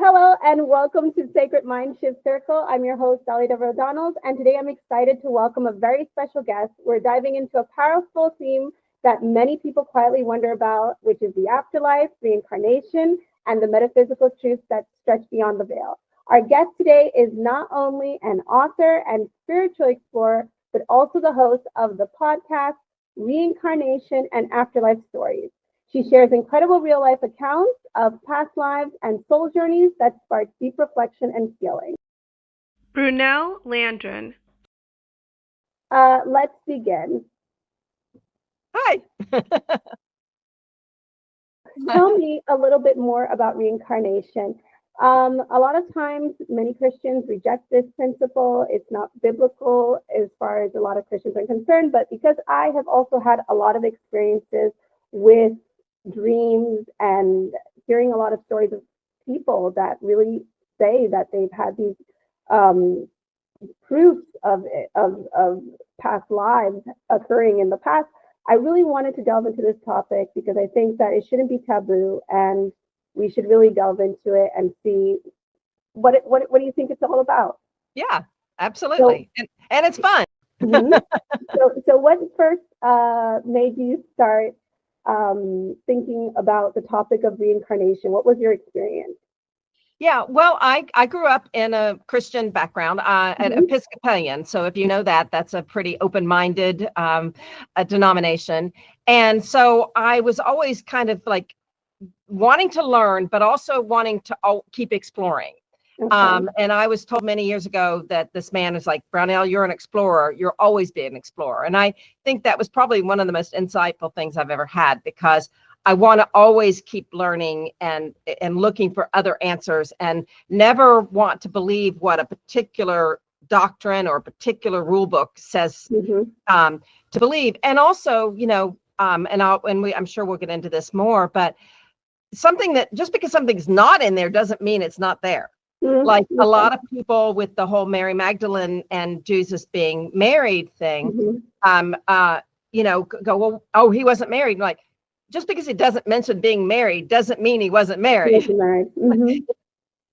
Hello, and welcome to Sacred Mind Shift Circle. I'm your host, Deborah, and today I'm excited to welcome a very special guest. We're diving into a powerful theme that many people quietly wonder about, which is the afterlife, reincarnation, and the metaphysical truths that stretch beyond the veil. Our guest today is not only an author and spiritual explorer, but also the host of the podcast, Reincarnation and Afterlife Stories. She shares incredible real-life accounts of past lives and soul journeys that spark deep reflection and healing. BROWNELL, LANDRUM. Let's begin. Hi. Tell me a little bit more about reincarnation. A lot of times, many Christians reject this principle. It's not biblical as far as a lot of Christians are concerned, but because I have also had a lot of experiences with dreams and hearing a lot of stories of people that really say that they've had these proofs of past lives occurring in the past, I really wanted to delve into this topic because I think that it shouldn't be taboo, and we should really delve into it and see what do you think it's all about? Yeah, absolutely. So, and it's fun. Mm-hmm. So what first made you start thinking about the topic of reincarnation? What was your experience? Yeah, well, I grew up in a Christian background, an Episcopalian. So if you know that, that's a pretty open-minded denomination. And so I was always kind of like wanting to learn, but also wanting to keep exploring. Okay. And I was told many years ago that this man is like, Brownell, you're an explorer. You'll always be an explorer. And I think that was probably one of the most insightful things I've ever had, because I want to always keep learning and looking for other answers, and never want to believe what a particular doctrine or a particular rule book says to believe. And also, you know, I'm sure we'll get into this more, but something that just because something's not in there doesn't mean it's not there. Like a lot of people with the whole Mary Magdalene and Jesus being married thing, you know, go, well, oh, he wasn't married. Like, just because it doesn't mention being married doesn't mean he wasn't married.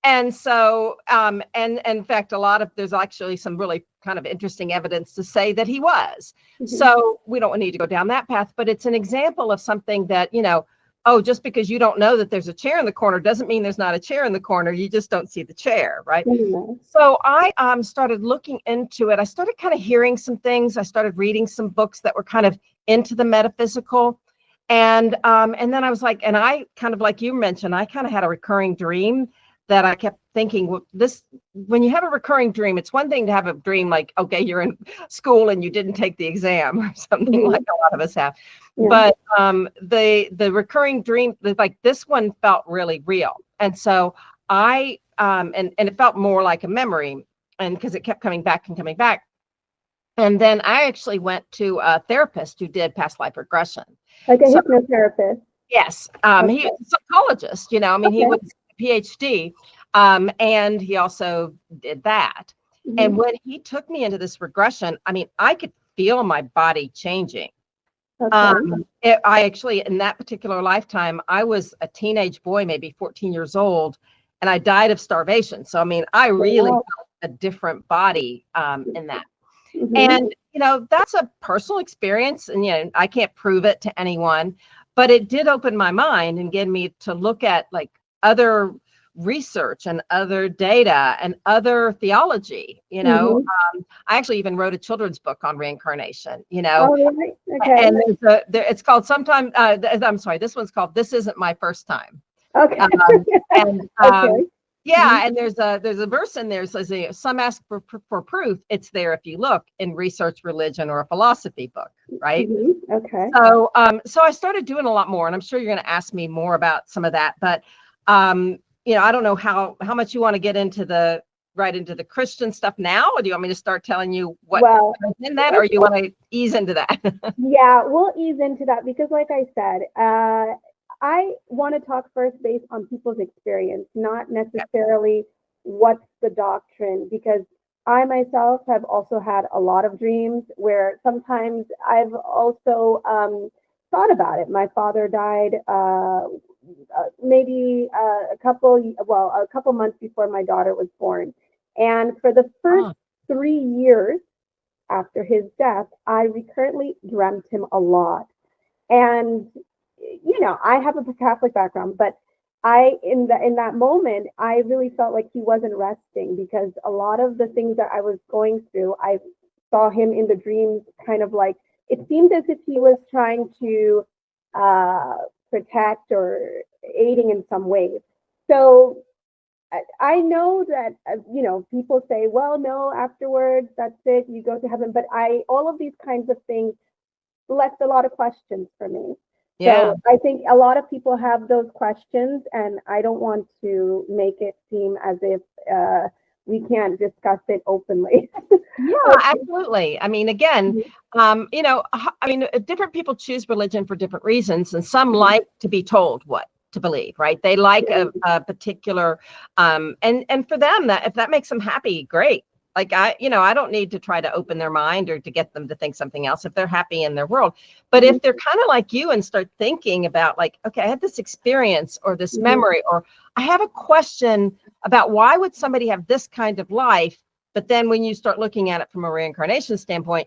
And so, and in fact, there's actually some really kind of interesting evidence to say that he was. So we don't need to go down that path, but it's an example of something that, you know, oh, just because you don't know that there's a chair in the corner doesn't mean there's not a chair in the corner. You just don't see the chair, right? So I started looking into it. I started kind of hearing some things. I started reading some books that were kind of into the metaphysical. And then I was like, and I kind of, like you mentioned, I kind of had a recurring dream that I kept thinking, well, when you have a recurring dream, it's one thing to have a dream like, okay, you're in school and you didn't take the exam or something like a lot of us have. But the recurring dream, like this one felt really real. And so I, and it felt more like a memory, and because it kept coming back and coming back. And then I actually went to a therapist who did past life regression. Like a hypnotherapist? Yes. He was a psychologist, you know, I mean, he was a PhD, and he also did that. And when he took me into this regression, I mean, I could feel my body changing. I actually, in that particular lifetime, I was a teenage boy, maybe 14 years old, and I died of starvation. So, I mean, I really felt a different body in that. And, you know, that's a personal experience, and, you know, I can't prove it to anyone, but it did open my mind and get me to look at like other research and other data and other theology, you know. I actually even wrote a children's book on reincarnation, you know. And it's called I'm sorry, this one's called This Isn't My First Time. Yeah, and there's a verse in there that says, some ask for proof. It's there if you look in research, religion, or a philosophy book, right? So I started doing a lot more, and I'm sure you're going to ask me more about some of that. But you know, I don't know how much you want to get into right into the Christian stuff now, or do you want me to start telling you what in that, or you want to ease into that? Yeah, we'll ease into that because, like I said, I want to talk first based on people's experience, not necessarily what's the doctrine, because I myself have also had a lot of dreams where sometimes I've also thought about it. My father died maybe a couple months before my daughter was born. And for the first 3 years after his death, I recurrently dreamt him a lot. And, you know, I have a Catholic background, but in that moment, I really felt like he wasn't resting, because a lot of the things that I was going through, I saw him in the dreams kind of like, it seemed as if he was trying to protect or aiding in some ways. So I know that, you know, people say, well, no, afterwards, that's it, you go to heaven. But all of these kinds of things left a lot of questions for me. Yeah. So I think a lot of people have those questions, and I don't want to make it seem as if we can't discuss it openly. Yeah, absolutely. I mean, again, you know, I mean, different people choose religion for different reasons, and some like to be told what to believe, right? They like a particular, and for them, that if that makes them happy, great. Like you know, I don't need to try to open their mind or to get them to think something else if they're happy in their world. But if they're kind of like you and start thinking about like, okay, I had this experience or this memory, or I have a question about why would somebody have this kind of life? But then when you start looking at it from a reincarnation standpoint,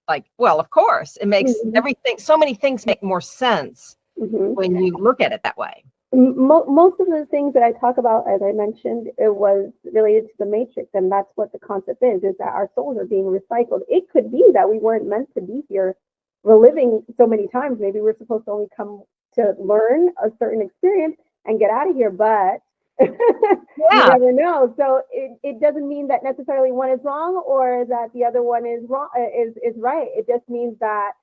like, well, of course, it makes everything, so many things make more sense when you look at it that way. Most of the things that I talk about, as I mentioned, it was related to the matrix, and that's what the concept is that our souls are being recycled. It could be that we weren't meant to be here. We're living so many times. Maybe we're supposed to only come to learn a certain experience and get out of here, but you never know. So it doesn't mean that necessarily one is wrong or that the other one is wrong, is right. It just means that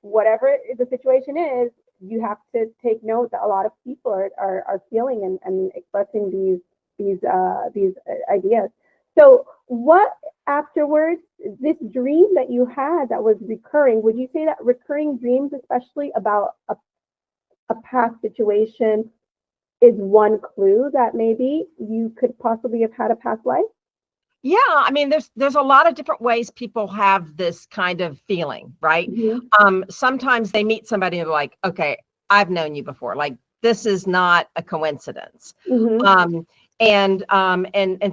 whatever the situation is, you have to take note that a lot of people are feeling and expressing these ideas. So what afterwards, this dream that you had that was recurring, would you say that recurring dreams, especially about a past situation, is one clue that maybe you could possibly have had a past life? Yeah, I mean, there's a lot of different ways people have this kind of feeling, right? Sometimes they meet somebody and they're like, okay, I've known you before. Like, this is not a coincidence. And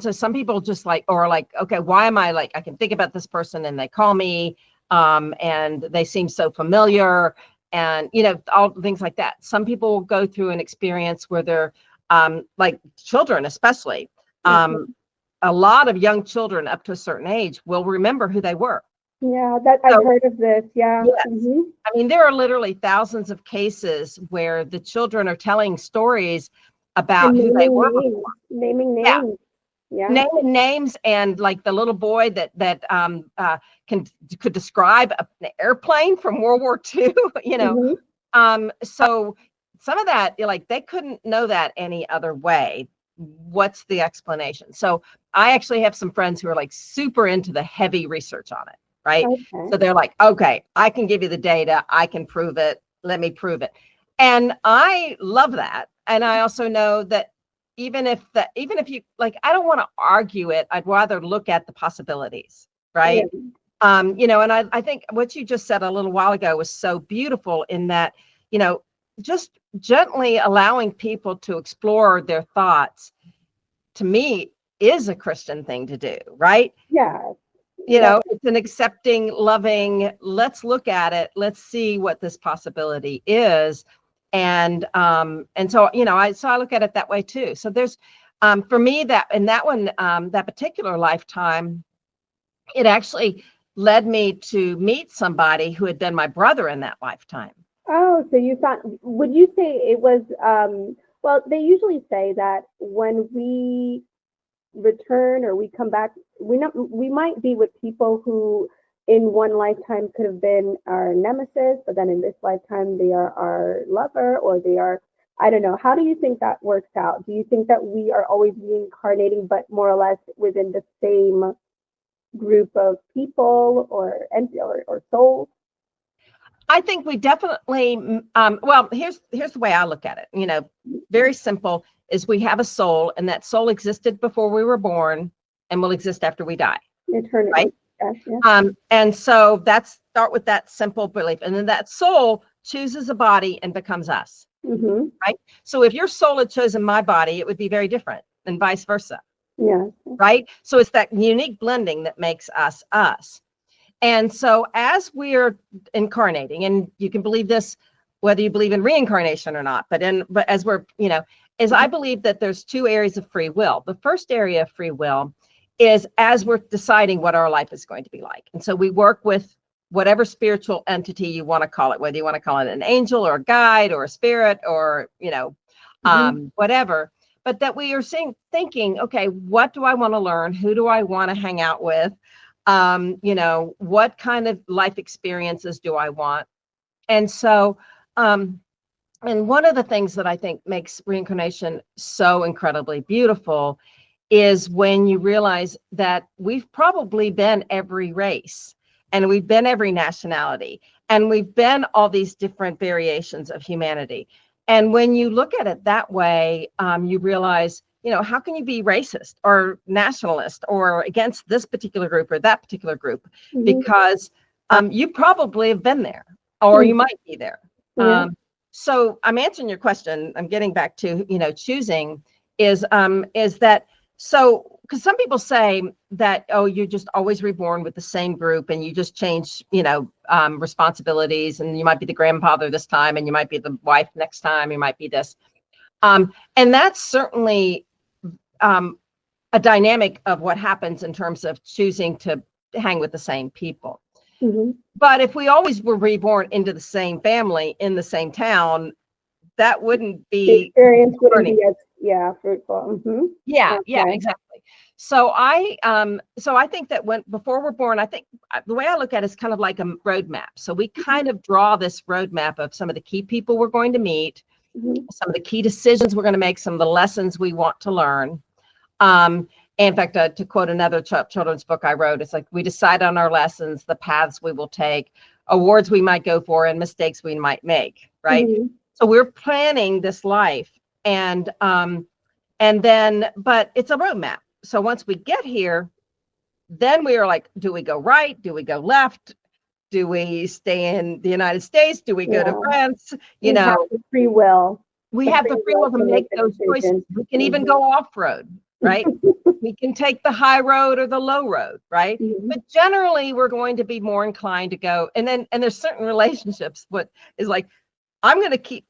so some people just like, or like, okay, why am I like, I can think about this person and they call me, and they seem so familiar, and, you know, all things like that. Some people will go through an experience where they're like children, especially. A lot of young children up to a certain age will remember who they were. Yeah, I've heard of this. Yeah. Yes. I mean, there are literally thousands of cases where the children are telling stories about who they were before. Naming names. Yeah. Naming names, and like the little boy that could describe an airplane from World War II, you know. So some of that, like, they couldn't know that any other way. What's the explanation? So I actually have some friends who are like super into the heavy research on it, right? So they're like, okay, I can give you the data, I can prove it, let me prove it. And I love that. And I also know that even if you like, I don't want to argue it, I'd rather look at the possibilities, right? You know, and I think what you just said a little while ago was so beautiful, in that, you know, just gently allowing people to explore their thoughts, to me, is a Christian thing to do, right? Yeah. You know, it's an accepting, loving, let's look at it, let's see what this possibility is. And so, you know, I look at it that way too. So there's, for me, that in that one, that particular lifetime, it actually led me to meet somebody who had been my brother in that lifetime. Oh, so you thought, would you say it was, well, they usually say that when we return or we come back, we might be with people who in one lifetime could have been our nemesis, but then in this lifetime they are our lover, or they are, I don't know. How do you think that works out? Do you think that we are always reincarnating, but more or less within the same group of people or souls? I think we definitely, well, here's the way I look at it. You know, very simple, is we have a soul, and that soul existed before we were born and will exist after we die. Eternity. Right? Yes. And so start with that simple belief. And then that soul chooses a body and becomes us. Mm-hmm. right? So if your soul had chosen my body, it would be very different, and vice versa, Yeah. right? So it's that unique blending that makes us us. And so as we're incarnating, and you can believe this whether you believe in reincarnation or not, but as we're, is I believe that there's two areas of free will. The first area of free will is as we're deciding what our life is going to be like. And so we work with whatever spiritual entity you want to call it, whether you want to call it an angel or a guide or a spirit or, whatever, but that we are thinking, okay, what do I want to learn? Who do I want to hang out with? What kind of life experiences do I want? And so, and one of the things that I think makes reincarnation so incredibly beautiful is when you realize that we've probably been every race, and we've been every nationality, and we've been all these different variations of humanity. And when you look at it that way, you realize, how can you be racist or nationalist or against this particular group or that particular group? Mm-hmm. Because you probably have been there, or you might be there. Yeah. So I'm answering your question. I'm getting back to, choosing is that, so, because some people say that, oh, you're just always reborn with the same group and you just change, responsibilities, and you might be the grandfather this time and you might be the wife next time, you might be this. And that's certainly a dynamic of what happens in terms of choosing to hang with the same people. Mm-hmm. But if we always were reborn into the same family in the same town, that wouldn't be the experience wouldn't be as fruitful. Mm-hmm. Yeah, exactly. So I think that before we're born, I think the way I look at it is kind of like a roadmap. So we kind of draw this roadmap of some of the key people we're going to meet, some of the key decisions we're going to make, some of the lessons we want to learn. In fact, to quote another children's book I wrote, it's like we decide on our lessons, the paths we will take, awards we might go for, and mistakes we might make, right? Mm-hmm. So we're planning this life, and then, but it's a roadmap. So once we get here, then we are like, do we go right? Do we go left? Do we stay in the United States? Do we go to France? We have the free will. We have the free will to make those choices. We can even go off-road, right? We can take the high road or the low road, right? But generally, we're going to be more inclined to go. And there's certain relationships, what is like, I'm going to keep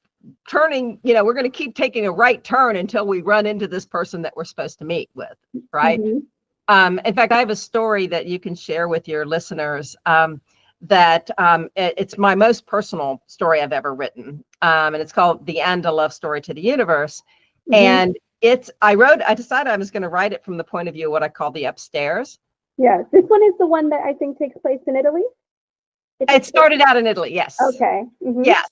turning, we're going to keep taking a right turn until we run into this person that we're supposed to meet with, right? In fact, I have a story that you can share with your listeners it's my most personal story I've ever written. And it's called The End, A Love Story to the Universe. And I decided I was going to write it from the point of view of what I call the upstairs. Yes. This one is the one that I think takes place in Italy. It started out in Italy. Yes. Okay. Mm-hmm. Yes.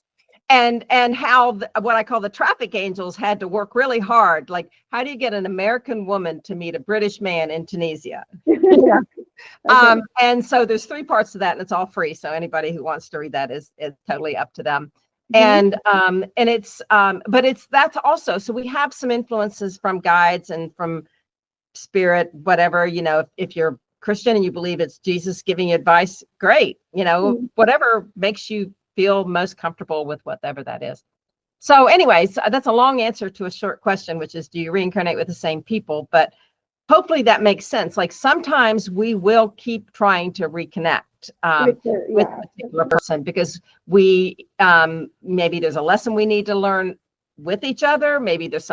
And how what I call the traffic angels had to work really hard. Like, how do you get an American woman to meet a British man in Tunisia? Okay. And so there's 3 parts to that, and it's all free. So anybody who wants to read that is totally up to them. And it's but that's also, so we have some influences from guides and from spirit, whatever, if you're Christian and you believe it's Jesus giving you advice, great, whatever makes you feel most comfortable with, whatever that is. So anyways, that's a long answer to a short question, which is, do you reincarnate with the same people? But hopefully that makes sense. Like, sometimes we will keep trying to reconnect with a particular person because we maybe there's a lesson we need to learn with each other. Maybe there's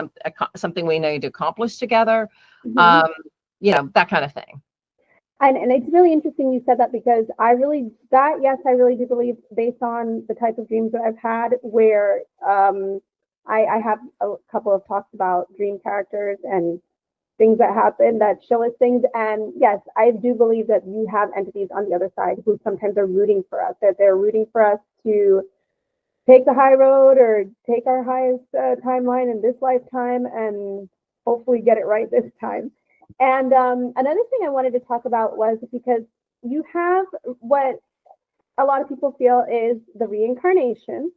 something we need to accomplish together. That kind of thing. And it's really interesting you said that, because I really do believe, based on the type of dreams that I've had, where I have a couple of talks about dream characters and things that happen that show us things. And yes, I do believe that you have entities on the other side who sometimes are rooting for us, that they're rooting for us to take the high road or take our highest timeline in this lifetime and hopefully get it right this time. And another thing I wanted to talk about was, because you have what a lot of people feel is the reincarnation.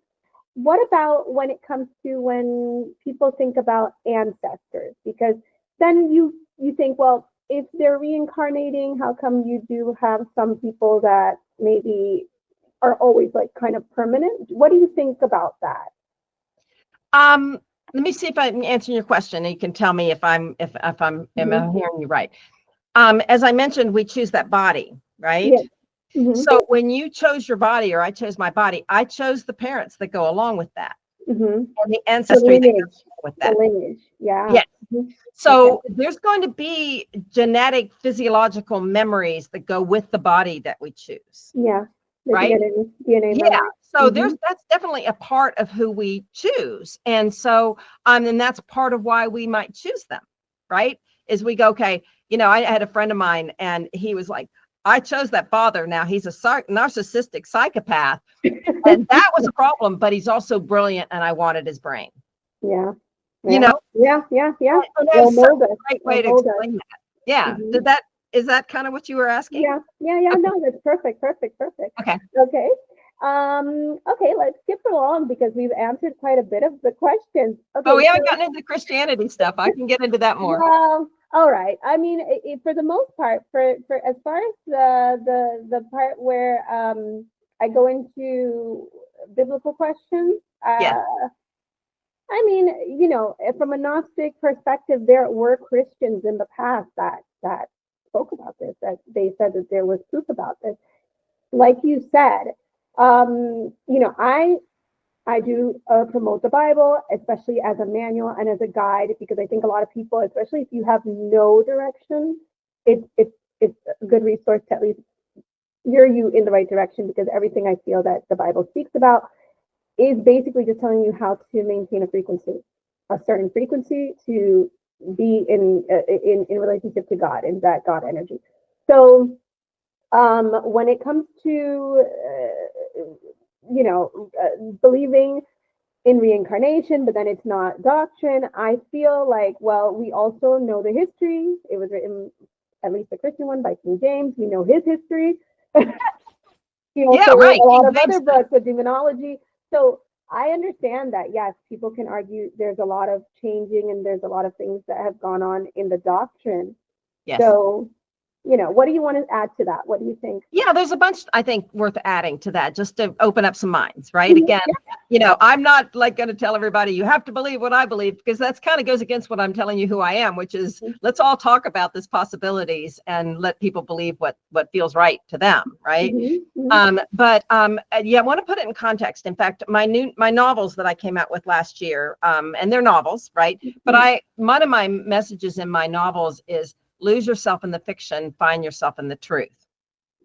What about when it comes to when people think about ancestors? Because then you think, well, if they're reincarnating, how come you do have some people that maybe are always like kind of permanent? What do you think about that? Let me see if I'm answering your question, and you can tell me if I'm hearing you right. As I mentioned, we choose that body, right? Yes. Mm-hmm. So when you chose your body, or I chose my body, I chose the parents that go along with that, Mm-hmm. and the The ancestry that lineage. goes along with that. The lineage. Yeah. Yes. Mm-hmm. So Okay. there's going to be genetic, physiological memories that go with the body that we choose, Yeah. The right? DNA Yeah. memory. So Mm-hmm. that's definitely a part of who we choose. And so, and that's part of why we might choose them, right? Is we go, okay, I had a friend of mine and he was like, I chose that father. Now he's a narcissistic psychopath. And that was a problem, but he's also brilliant and I wanted his brain. Yeah. You Yeah. know? Yeah. Yeah. Yeah. And They'll there's such mold us. a great They'll way to mold us. explain that. Yeah. Mm-hmm. Is that kind of what you were asking? Yeah. Yeah. Yeah. Okay. No, that's perfect. Perfect. Perfect. Okay. Okay. Okay, let's skip along because we've answered quite a bit of the questions. Okay. Oh, we haven't gotten into Christianity stuff. I can get into that more. Well, all right. I mean, for the most part, for as far as the part where I go into biblical questions, Yeah. I mean, from a Gnostic perspective, there were Christians in the past that spoke about this, that they said that there was proof about this. Like you said, I do promote the Bible, especially as a manual and as a guide, because I think a lot of people, especially if you have no direction, it's a good resource to at least steer you in the right direction, because everything I feel that the Bible speaks about is basically just telling you how to maintain a certain frequency to be in relationship to God and that God energy. So when it comes to believing in reincarnation, but then it's not doctrine, I feel like, well, we also know the history. It was written, at least the Christian one, by King James. We know his history. He also wrote a lot of other books with demonology. So I understand that, yes, people can argue there's a lot of changing and there's a lot of things that have gone on in the doctrine. Yes. So, what do you want to add to that? What do you think? Yeah, there's a bunch, I think, worth adding to that, just to open up some minds, right? Again, I'm not like going to tell everybody you have to believe what I believe, because that's kind of goes against what I'm telling you who I am, which is let's all talk about these possibilities and let people believe what feels right to them, right? But yeah, I want to put it in context. In fact, my novels that I came out with last year, and they're novels, right? But one of my messages in my novels is lose yourself in the fiction, find yourself in the truth.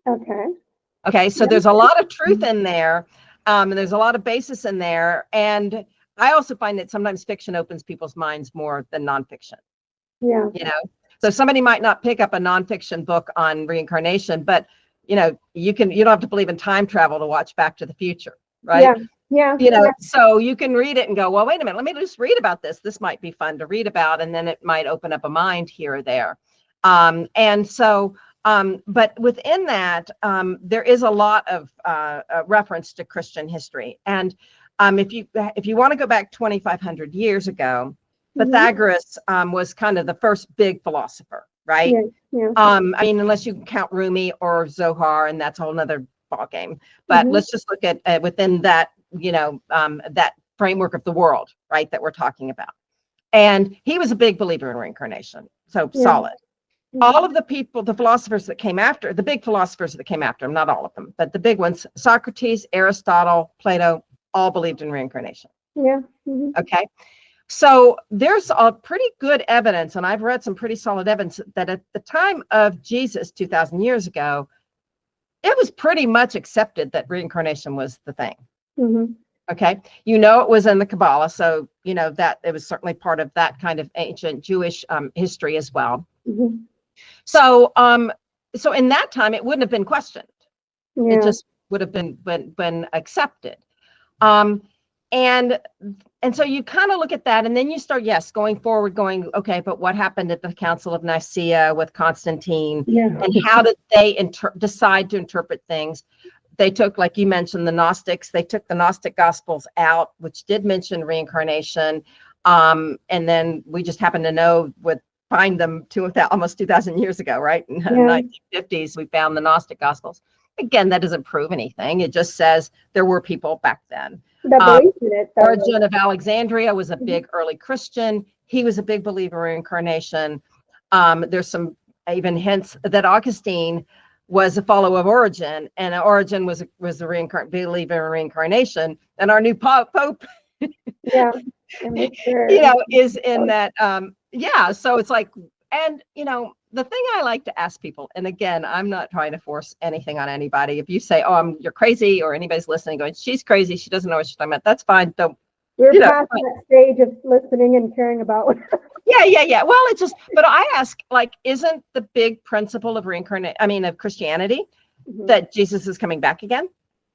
Okay. So there's a lot of truth in there. And there's a lot of basis in there. And I also find that sometimes fiction opens people's minds more than nonfiction. Yeah. So somebody might not pick up a nonfiction book on reincarnation, but you don't have to believe in time travel to watch Back to the Future, right? Yeah. So you can read it and go, well, wait a minute, let me just read about this. This might be fun to read about. And then it might open up a mind here or there. And so, but within that, there is a lot of reference to Christian history. And if you want to go back 2,500 years ago, Pythagoras was kind of the first big philosopher, right? I mean, unless you count Rumi or Zohar, and that's a whole nother ballgame. But let's just look at within that, that framework of the world, right, that we're talking about. And he was a big believer in reincarnation. So solid. All of the people, the philosophers that came after, the big philosophers that came after him, not all of them, but the big ones, Socrates, Aristotle, Plato, all believed in reincarnation. Okay. So there's a pretty good evidence, and I've read some pretty solid evidence that at the time of Jesus, 2,000 years ago, it was pretty much accepted that reincarnation was the thing. Okay. It was in the Kabbalah. So, that it was certainly part of that kind of ancient Jewish history as well. So, so in that time, it wouldn't have been questioned. It just would have been accepted. And so you kind of look at that, and then you start, going forward, okay, but what happened at the Council of Nicaea with Constantine, and how did they decide to interpret things? They took, like you mentioned, the Gnostics. They took the Gnostic Gospels out, which did mention reincarnation. And then we just happen to find them almost 2,000 years ago, right? In the 1950s, we found the Gnostic Gospels. Again, that doesn't prove anything. It just says there were people back then. that belief in it. Origin of Alexandria was a big early Christian. He was a big believer in reincarnation. There's some even hints that Augustine was a follower of Origen, and Origen was the believer in reincarnation. And our new Pope, yeah, is in that. So it's like, and the thing I like to ask people, and again, I'm not trying to force anything on anybody. If you say, "Oh, you're crazy," or anybody's listening going, "She's crazy. She doesn't know what she's talking about," that's fine. Don't. We're past that stage of listening and caring about. Yeah. Well, it's just, but I ask, like, isn't the big principle of of Christianity that Jesus is coming back again?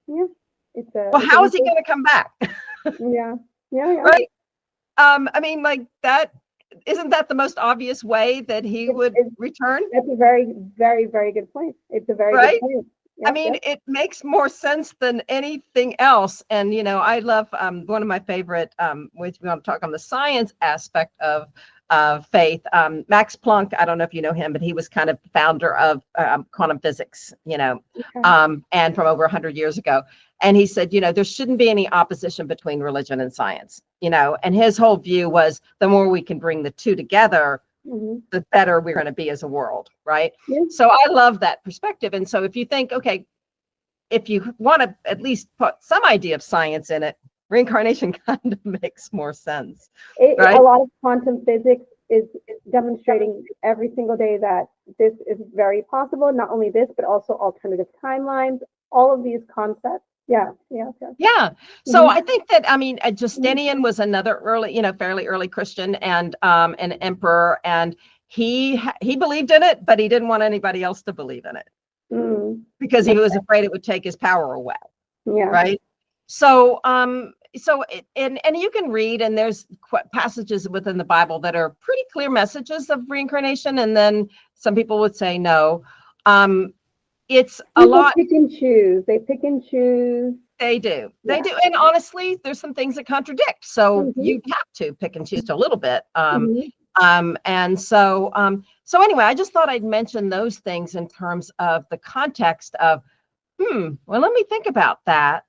Yeah. How is he going to come back? Yeah. Right. Like that. Isn't that the most obvious way that he would return? That's a very, very, very good point. It's a very good point. Yep, it makes more sense than anything else. And, I love one of my favorite, which we want to talk on the science aspect of faith. Max Planck, I don't know if you know him, but he was kind of founder of quantum physics, and from over 100 years ago. And he said, there shouldn't be any opposition between religion and science, and his whole view was the more we can bring the two together, the better we're going to be as a world. Right. Yeah. So I love that perspective. And so if you think, okay, if you want to at least put some idea of science in it, reincarnation kind of makes more sense. Right? A lot of quantum physics is demonstrating every single day that this is very possible. Not only this, but also alternative timelines, all of these concepts. Yeah. So I think that, Justinian was another early, fairly early Christian and an emperor, and he believed in it, but he didn't want anybody else to believe in it because he was afraid it would take his power away. Yeah. Right. So, and you can read, and there's passages within the Bible that are pretty clear messages of reincarnation, and then some people would say no. It's a lot. Pick and choose. They pick and choose. They do. And honestly, there's some things that contradict. So you have to pick and choose a little bit. And so anyway, I just thought I'd mention those things in terms of the context of, well, let me think about that.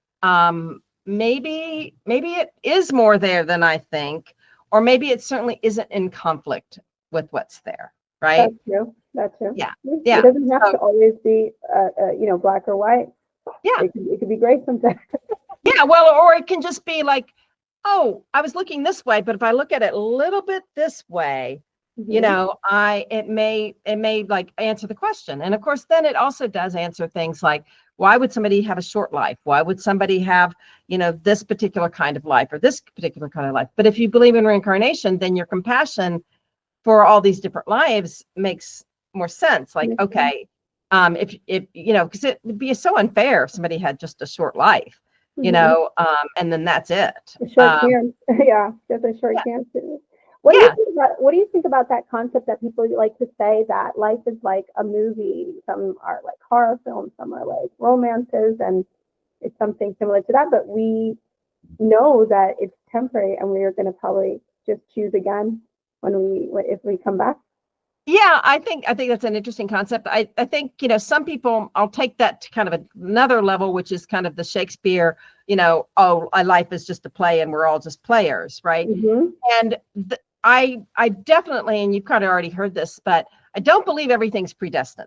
Maybe it is more there than I think, or maybe it certainly isn't in conflict with what's there. Right. That's true. Yeah. It doesn't have to always be, black or white. Yeah. It could be gray sometimes. Yeah. Well, or it can just be like, oh, I was looking this way, but if I look at it a little bit this way, it may like answer the question. And of course, then it also does answer things like, why would somebody have a short life? Why would somebody have, this particular kind of life or this particular kind of life? But if you believe in reincarnation, then your compassion for all these different lives makes more sense. Like, okay, if because it would be so unfair if somebody had just a short life, and then that's it. A short chance. Yeah, just a short chance. What do you think about that concept that people like to say that life is like a movie? Some are like horror films, some are like romances, and it's something similar to that. But we know that it's temporary, and we are going to probably just choose again if we come back. Yeah, I think that's an interesting concept. I think, some people, I'll take that to kind of another level, which is kind of the Shakespeare, life is just a play and we're all just players, right? And I definitely, and you've kind of already heard this, but I don't believe everything's predestined.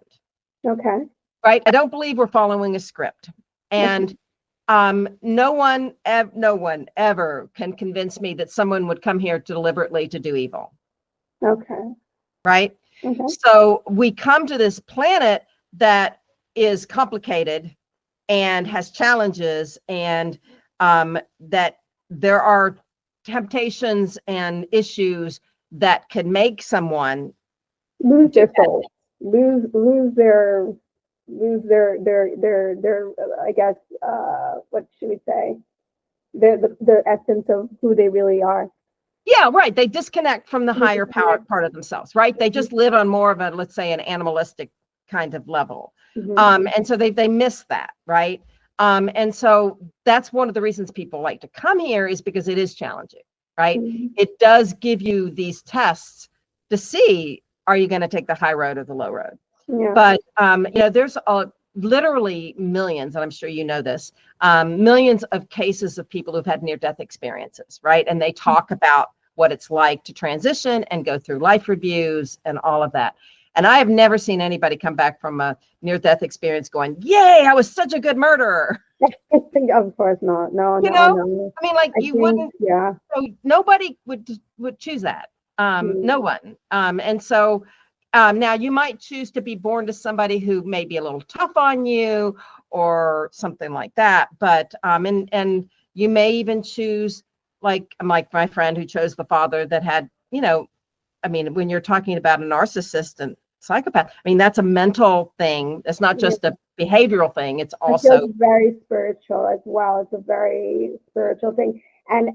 Okay. Right? I don't believe we're following a script. And no one ever can convince me that someone would come here deliberately to do evil. Okay. Right? Okay. So we come to this planet that is complicated and has challenges, and that there are temptations and issues that can make someone lose their soul, lose their I guess what should we say, the essence of who they really are. Yeah, right. They disconnect from the higher power part of themselves, right? They just live on more of a, let's say, an animalistic kind of level. And so they miss that, right? And so that's one of the reasons people like to come here, is because it is challenging, right? It does give you these tests to see, are you going to take the high road or the low road? Yeah. But, there's literally millions, and I'm sure you know this, millions of cases of people who've had near-death experiences, right? And they talk about what it's like to transition and go through life reviews and all of that. And I have never seen anybody come back from a near-death experience going, "Yay, I was such a good murderer." Of course not. No, You no, know, no. I mean, like I you think, wouldn't. yeah. So nobody would choose that. No one. And so now you might choose to be born to somebody who may be a little tough on you or something like that. But and you may even choose like my friend who chose the father that had, you know, I mean, when you're talking about a narcissist and psychopath, I mean, that's a mental thing. It's not just a behavioral thing. It's also very spiritual as well. It's a very spiritual thing. And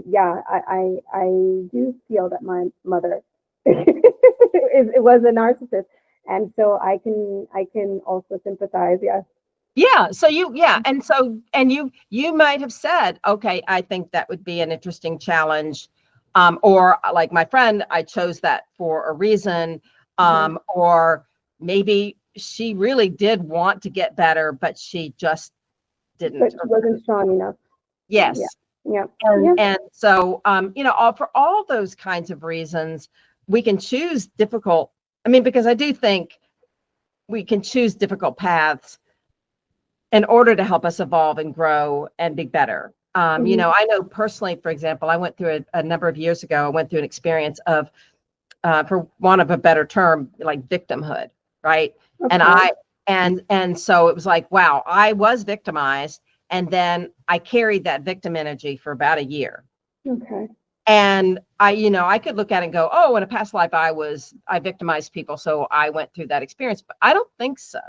yeah, I do feel that my mother it was a narcissist. And so I can also sympathize. Yes. Yeah. So and you might have said, okay, I think that would be an interesting challenge. Or like my friend, I chose that for a reason. Or maybe she really did want to get better, but she just didn't. But she wasn't strong enough. Yes. Yeah. And so, you know, for all those kinds of reasons, we can choose difficult. I mean, because I do think we can choose difficult paths in order to help us evolve and grow and be better. You know, I know personally, for example, I went through a number of years ago, I went through an experience of, for want of a better term, like victimhood, right? Okay. And so it was like, wow, I was victimized. And then I carried that victim energy for about a year. Okay. And I could look at it and go, oh, in a past life, I victimized people. So I went through that experience, but I don't think so.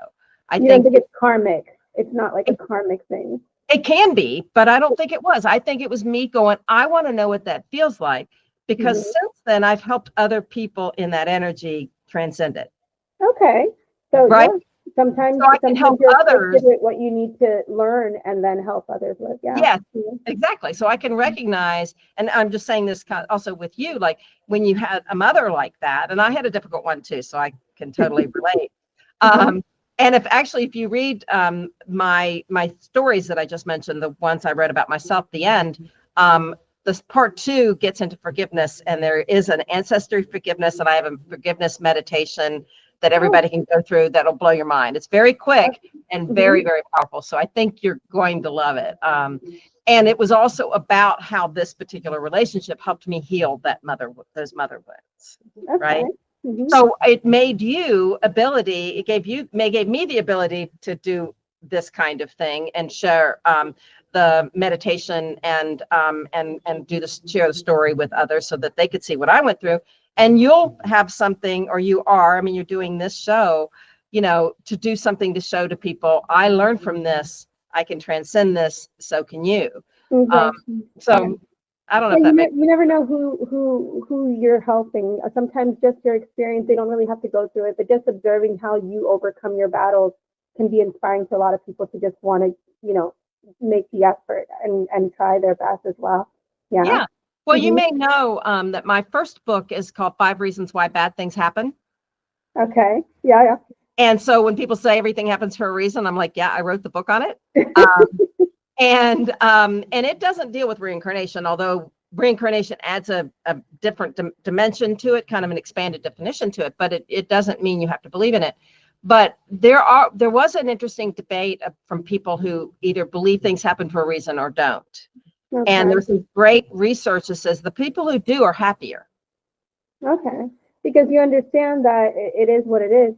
I don't think it's karmic. It's not like a karmic thing. It can be, but I don't think it was. I think it was me going, I want to know what that feels like, because since then I've helped other people in that energy transcend it. Okay. So right. Yeah, sometimes I can help others with what you need to learn and then help others with. Yeah. Exactly. So I can recognize, and I'm just saying this also with you, like when you had a mother like that, and I had a difficult one too, so I can totally relate. And if you read my stories that I just mentioned, the ones I read about myself, the end, this part 2 gets into forgiveness, and there is an ancestry forgiveness, and I have a forgiveness meditation that everybody can go through that'll blow your mind. It's very quick and very, very powerful. So I think you're going to love it. And it was also about how this particular relationship helped me heal those mother wounds, right? So it made you it gave me the ability to do this kind of thing and share the meditation and share the story with others so that they could see what I went through. And you'll have something, or you're doing this show, to do something to show to people, I learned from this, I can transcend this, so can you. So I don't know if that makes sense. You never know who you're helping. Sometimes just your experience, they don't really have to go through it, but just observing how you overcome your battles can be inspiring to a lot of people to just want to, make the effort and try their best as well. Yeah. Well, you may know that my first book is called 5 Reasons Why Bad Things Happen. Okay. Yeah. And so when people say everything happens for a reason, I'm like, yeah, I wrote the book on it. And it doesn't deal with reincarnation, although reincarnation adds a different dimension to it, kind of an expanded definition to it, but it doesn't mean you have to believe in it. But there was an interesting debate from people who either believe things happen for a reason or don't. Okay. And there's some great research that says the people who do are happier. Okay, because you understand that it is what it is,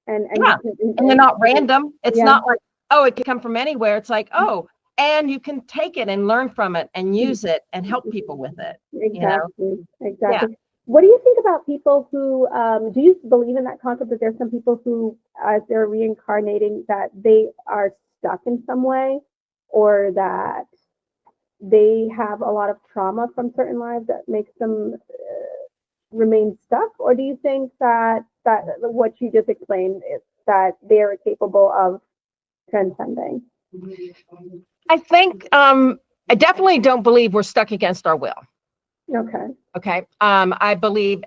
and they're not random. It's not like, oh, it can come from anywhere. It's like, oh, and you can take it and learn from it and use it and help people with it. Exactly. Yeah. What do you think about people who, do you believe in that concept that there's some people who, as they're reincarnating, that they are stuck in some way, or that they have a lot of trauma from certain lives that makes them remain stuck? Or do you think that what you just explained is that they are capable of transcending? I think I definitely don't believe we're stuck against our will. Okay. Okay. I believe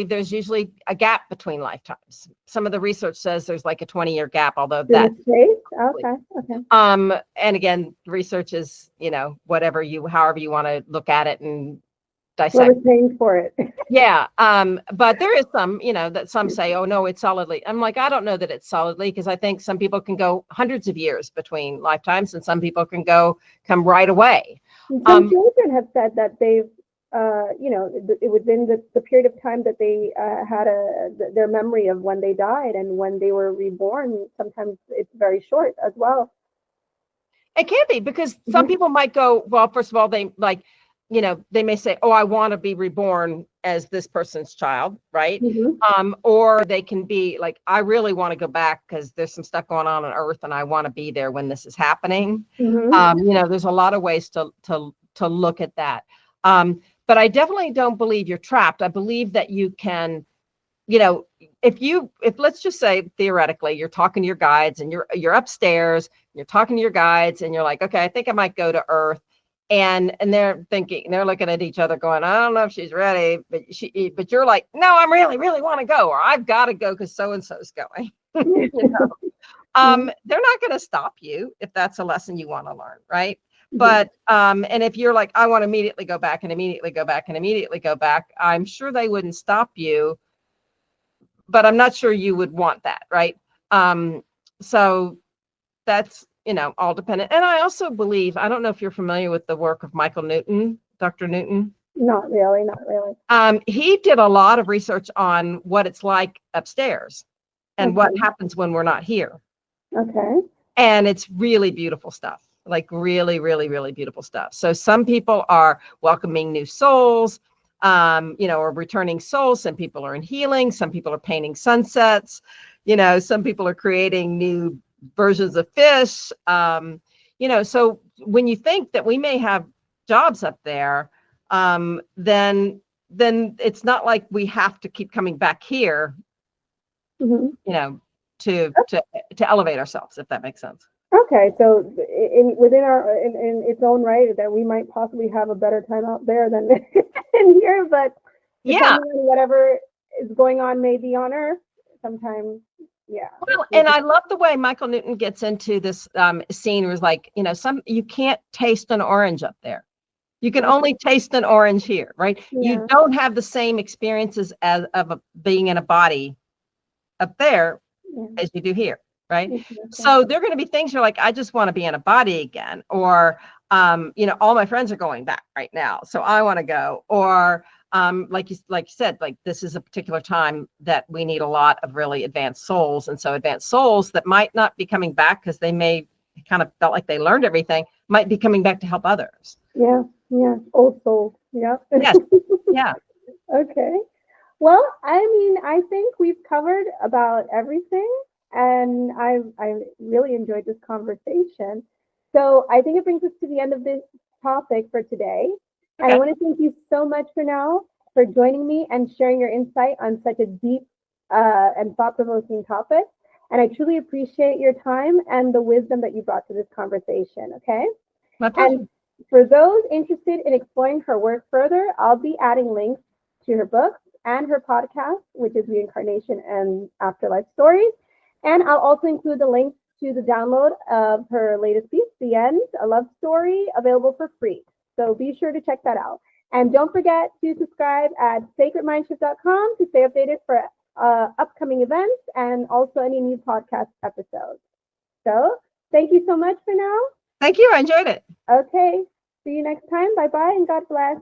there's usually a gap between lifetimes. Some of the research says there's like a 20-year gap, although In that. the space? Okay. Okay. And again, research is, however you want to look at it and dissect. Whoever's paying for it. Yeah. But there is some, that some say, oh no, it's solidly. I'm like, I don't know that it's solidly, because I think some people can go hundreds of years between lifetimes and some people can come right away. Some children have said that they've, within the period of time that they had their memory of when they died and when they were reborn, sometimes it's very short as well. It can be, because some people might go, well, first of all, they they may say, oh, I want to be reborn as this person's child, right? Or they can be like, I really want to go back because there's some stuff going on Earth and I want to be there when this is happening. There's a lot of ways to look at that. But I definitely don't believe you're trapped. I believe that you can, if let's just say theoretically, you're talking to your guides and you're upstairs, you're talking to your guides and you're like, okay, I think I might go to Earth. And they're looking at each other going, I don't know if she's ready, but you're like, no, I really, really want to go, or I've got to go because so-and-so is going. They're not going to stop you if that's a lesson you want to learn. Right. But, and if you're like, I want to immediately go back and immediately go back and immediately go back, I'm sure they wouldn't stop you, but I'm not sure you would want that. Right. So that's, all dependent. And I also believe, I don't know if you're familiar with the work of Michael Newton, Dr. Newton. Not really. He did a lot of research on what it's like upstairs and what happens when we're not here. Okay. And it's really beautiful stuff, like really, really, really beautiful stuff. So some people are welcoming new souls, or returning souls. Some people are in healing. Some people are painting sunsets. Some people are creating new versions of fish. So when you think that we may have jobs up there, then it's not like we have to keep coming back here, to elevate ourselves, if that makes sense. Okay, so within its own right, that we might possibly have a better time out there than in here, but depending on whatever is going on maybe on Earth, sometimes. Yeah. Well, and I love the way Michael Newton gets into this scene where it's like, you can't taste an orange up there. You can only taste an orange here, right? Yeah. You don't have the same experiences of being in a body up there as you do here, right? So there are going to be things you're like, I just want to be in a body again, or all my friends are going back right now, so I want to go, or like you said, like this is a particular time that we need a lot of really advanced souls. And so advanced souls that might not be coming back because they may kind of felt like they learned everything, might be coming back to help others. Yeah. Old souls. Yeah. Yes. Yeah. Okay. Well, I think we've covered about everything, and I really enjoyed this conversation. So I think it brings us to the end of this topic for today. Okay. And I want to thank you so much for joining me and sharing your insight on such a deep and thought-provoking topic. And I truly appreciate your time and the wisdom that you brought to this conversation, okay? My pleasure. And for those interested in exploring her work further, I'll be adding links to her books and her podcast, which is Reincarnation and Afterlife Stories. And I'll also include the links to the download of her latest piece, The End, a love story, available for free. So be sure to check that out. And don't forget to subscribe at SacredMindShift.com to stay updated for upcoming events and also any new podcast episodes. So thank you so much for now. Thank you. I enjoyed it. Okay. See you next time. Bye-bye and God bless.